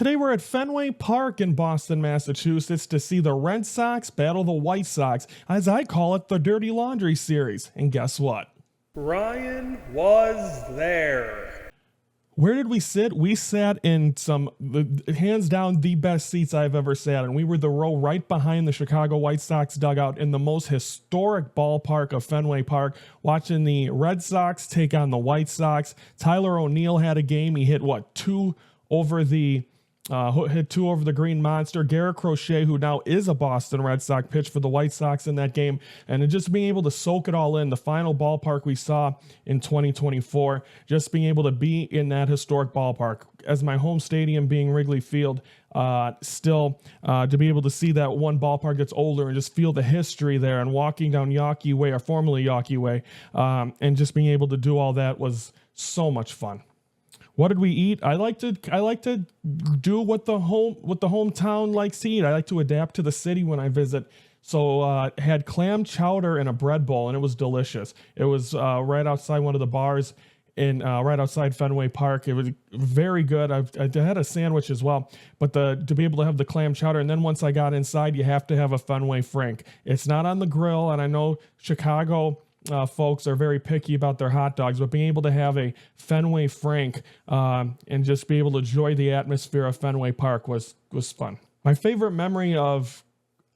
Today we're at Fenway Park in Boston, Massachusetts to see the Red Sox battle the White Sox, as I call it, the Dirty Laundry Series. And guess what? Ryan was there. Where did we sit? We sat in hands down, the best seats I've ever sat in. We were the row right behind the Chicago White Sox dugout in the most historic ballpark of Fenway Park, watching the Red Sox take on the White Sox. Tyler O'Neill had a game. He hit, two over the Green Monster. Garrett Crochet, who now is a Boston Red Sox, pitched for the White Sox in that game. And just being able to soak it all in, the final ballpark we saw in 2024, just being able to be in that historic ballpark. As my home stadium being Wrigley Field, to be able to see that one ballpark that's older and just feel the history there, and walking down Yawkey Way, or formerly Yawkey Way, and just being able to do all that was so much fun. What did we eat? I like to do what the hometown likes to eat. I like to adapt to the city when I visit. So had clam chowder in a bread bowl, and it was delicious. It was right outside one of the bars right outside Fenway Park. It was very good. I had a sandwich as well, but to be able to have the clam chowder, and then once I got inside, you have to have a Fenway Frank. It's not on the grill, and I know Chicago folks are very picky about their hot dogs, but being able to have a Fenway Frank and just be able to enjoy the atmosphere of Fenway Park was fun. My favorite memory of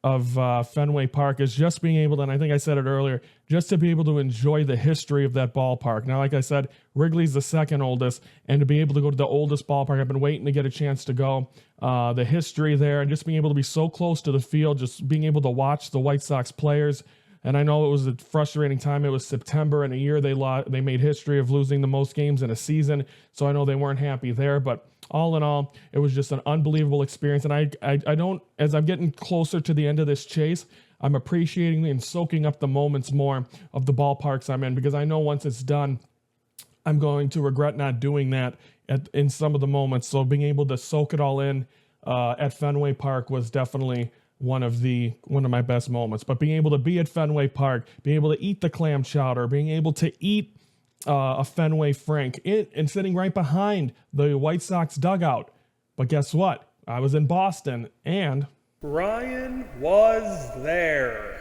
Fenway Park is just being able to, and I think I said it earlier, just to be able to enjoy the history of that ballpark. Now, like I said, Wrigley's the second oldest, and to be able to go to the oldest ballpark, I've been waiting to get a chance to go. The history there, and just being able to be so close to the field, just being able to watch the White Sox players. And I know it was a frustrating time. It was September in a year they made history of losing the most games in a season. So I know they weren't happy there. But all in all, it was just an unbelievable experience. And I don't, as I'm getting closer to the end of this chase, I'm appreciating and soaking up the moments more of the ballparks I'm in, because I know once it's done, I'm going to regret not doing that in some of the moments. So being able to soak it all in at Fenway Park was definitely one of my best moments. But being able to be at Fenway Park, being able to eat the clam chowder, being able to eat a Fenway Frank and sitting right behind the White Sox dugout. But guess what? I was in Boston, and Ryan was there.